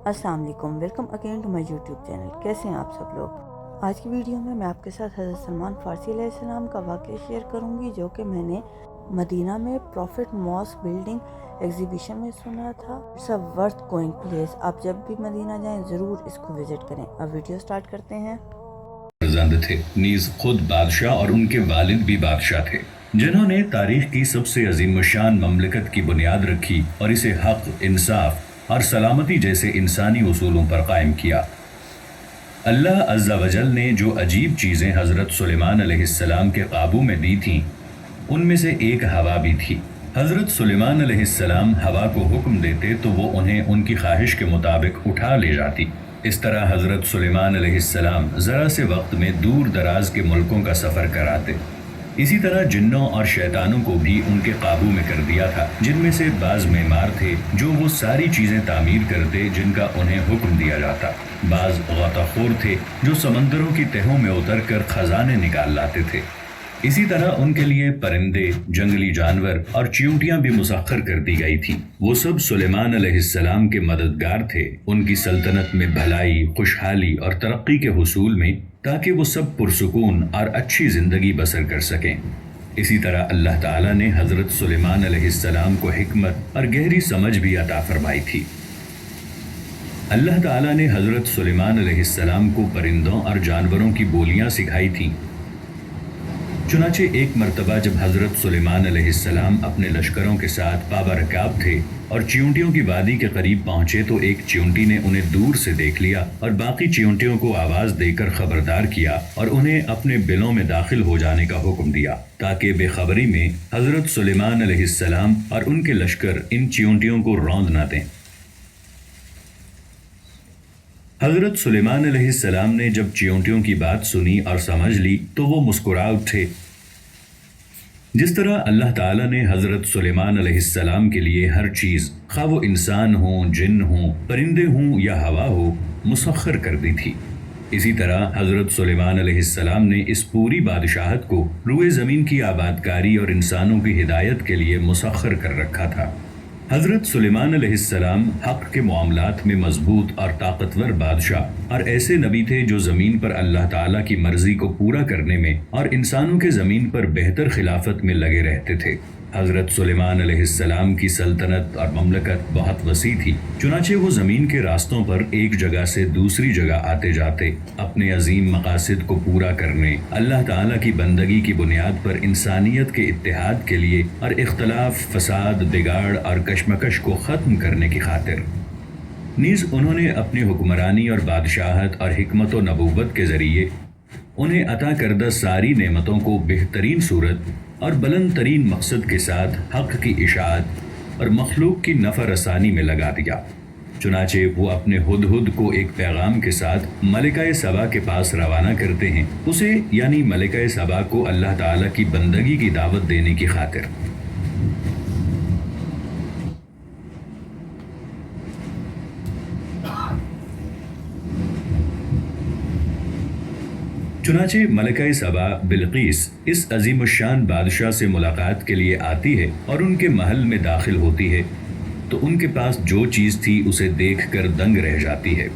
السلام علیکم، welcome again to my YouTube channel. کیسے ہیں آپ سب لوگ؟ آج کی ویڈیو میں آپ کے ساتھ حضرت سلمان فارسی علیہ السلام کا واقعہ شیئر کروں گی، جو کہ میں نے مدینہ میں پروفٹ ماسک بلڈنگ ایگزیبیشن میں سنا تھا۔ It's a worth going place, آپ جب بھی مدینہ جائیں ضرور اس کو وزٹ کریں۔ اب ویڈیو سٹارٹ کرتے ہیں۔ فرزند تھے، نیز خود بادشاہ اور ان کے والد بھی بادشاہ تھے، جنہوں نے تاریخ کی سب سے عظیم الشان مملکت کی بنیاد رکھی اور اسے حق، انصاف اور سلامتی جیسے انسانی اصولوں پر قائم کیا۔ اللہ عز و جل نے جو عجیب چیزیں حضرت سلیمان علیہ السلام کے قابو میں دی تھیں، ان میں سے ایک ہوا بھی تھی۔ حضرت سلیمان علیہ السلام ہوا کو حکم دیتے تو وہ انہیں ان کی خواہش کے مطابق اٹھا لے جاتی۔ اس طرح حضرت سلیمان علیہ السلام ذرا سے وقت میں دور دراز کے ملکوں کا سفر کراتے۔ اسی طرح جنوں اور شیطانوں کو بھی ان کے قابو میں کر دیا تھا، جن میں سے بعض معمار تھے جو وہ ساری چیزیں تعمیر کرتے جن کا انہیں حکم دیا جاتا، بعض غوطہ خور تھے جو سمندروں کی تہوں میں اتر کر خزانے نکال لاتے تھے۔ اسی طرح ان کے لیے پرندے، جنگلی جانور اور چیونٹیاں بھی مسخر کر دی گئی تھیں۔ وہ سب سلیمان علیہ السلام کے مددگار تھے ان کی سلطنت میں بھلائی، خوشحالی اور ترقی کے حصول میں، تاکہ وہ سب پرسکون اور اچھی زندگی بسر کر سکیں۔ اسی طرح اللہ تعالیٰ نے حضرت سلیمان علیہ السلام کو حکمت اور گہری سمجھ بھی عطا فرمائی تھی۔ اللہ تعالیٰ نے حضرت سلیمان علیہ السلام کو پرندوں اور جانوروں کی بولیاں سکھائی تھیں۔ چنانچہ ایک مرتبہ جب حضرت سلیمان علیہ السلام اپنے لشکروں کے ساتھ بابا رکاب تھے اور چیونٹیوں کی وادی کے قریب پہنچے تو ایک چیونٹی نے انہیں دور سے دیکھ لیا اور باقی چیونٹیوں کو آواز دے کر خبردار کیا اور انہیں اپنے بلوں میں داخل ہو جانے کا حکم دیا، تاکہ بے خبری میں حضرت سلیمان علیہ السلام اور ان کے لشکر ان چیونٹیوں کو روند نہ دیں۔ حضرت سلیمان علیہ السلام نے جب چیونٹیوں کی بات سنی اور سمجھ لی تو وہ مسکرا اٹھے۔ جس طرح اللہ تعالیٰ نے حضرت سلیمان علیہ السلام کے لیے ہر چیز، خواہ وہ انسان ہوں، جن ہوں، پرندے ہوں یا ہوا ہو، مسخر کر دی تھی، اسی طرح حضرت سلیمان علیہ السلام نے اس پوری بادشاہت کو روئے زمین کی آبادکاری اور انسانوں کی ہدایت کے لیے مسخر کر رکھا تھا۔ حضرت سلیمان علیہ السلام حق کے معاملات میں مضبوط اور طاقتور بادشاہ اور ایسے نبی تھے جو زمین پر اللہ تعالیٰ کی مرضی کو پورا کرنے میں اور انسانوں کے زمین پر بہتر خلافت میں لگے رہتے تھے۔ حضرت سلیمان علیہ السلام کی سلطنت اور مملکت بہت وسیع تھی، چنانچہ وہ زمین کے راستوں پر ایک جگہ سے دوسری جگہ آتے جاتے، اپنے عظیم مقاصد کو پورا کرنے، اللہ تعالیٰ کی بندگی کی بنیاد پر انسانیت کے اتحاد کے لیے اور اختلاف، فساد، بگاڑ اور کشمکش کو ختم کرنے کی خاطر۔ نیز انہوں نے اپنی حکمرانی اور بادشاہت اور حکمت و نبوت کے ذریعے انہیں عطا کردہ ساری نعمتوں کو بہترین صورت اور بلند ترین مقصد کے ساتھ حق کی اشاعت اور مخلوق کی نفع رسانی میں لگا دیا۔ چنانچہ وہ اپنے ہدہد کو ایک پیغام کے ساتھ ملکہ سبا کے پاس روانہ کرتے ہیں، اسے یعنی ملکہ سبا کو اللہ تعالیٰ کی بندگی کی دعوت دینے کی خاطر۔ چنانچہ ملکہ سبا بلقیس اس عظیم الشان بادشاہ سے ملاقات کے لیے آتی ہے اور ان کے محل میں داخل ہوتی ہے تو ان کے پاس جو چیز تھی اسے دیکھ کر دنگ رہ جاتی ہے۔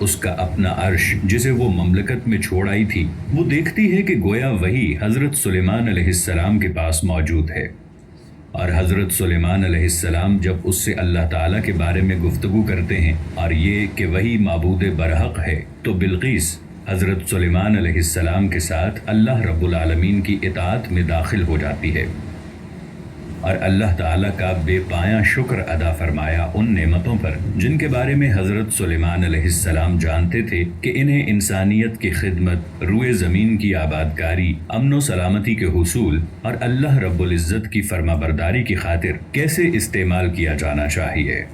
اس کا اپنا عرش جسے وہ مملکت میں چھوڑ آئی تھی، وہ دیکھتی ہے کہ گویا وہی حضرت سلیمان علیہ السلام کے پاس موجود ہے، اور حضرت سلیمان علیہ السلام جب اس سے اللہ تعالیٰ کے بارے میں گفتگو کرتے ہیں اور یہ کہ وہی معبود برحق ہے، تو بلقیس حضرت سلیمان علیہ السلام کے ساتھ اللہ رب العالمین کی اطاعت میں داخل ہو جاتی ہے اور اللہ تعالیٰ کا بے پایاں شکر ادا فرمایا ان نعمتوں پر جن کے بارے میں حضرت سلیمان علیہ السلام جانتے تھے کہ انہیں انسانیت کی خدمت، روئے زمین کی آبادکاری، امن و سلامتی کے حصول اور اللہ رب العزت کی فرما برداری کی خاطر کیسے استعمال کیا جانا چاہیے۔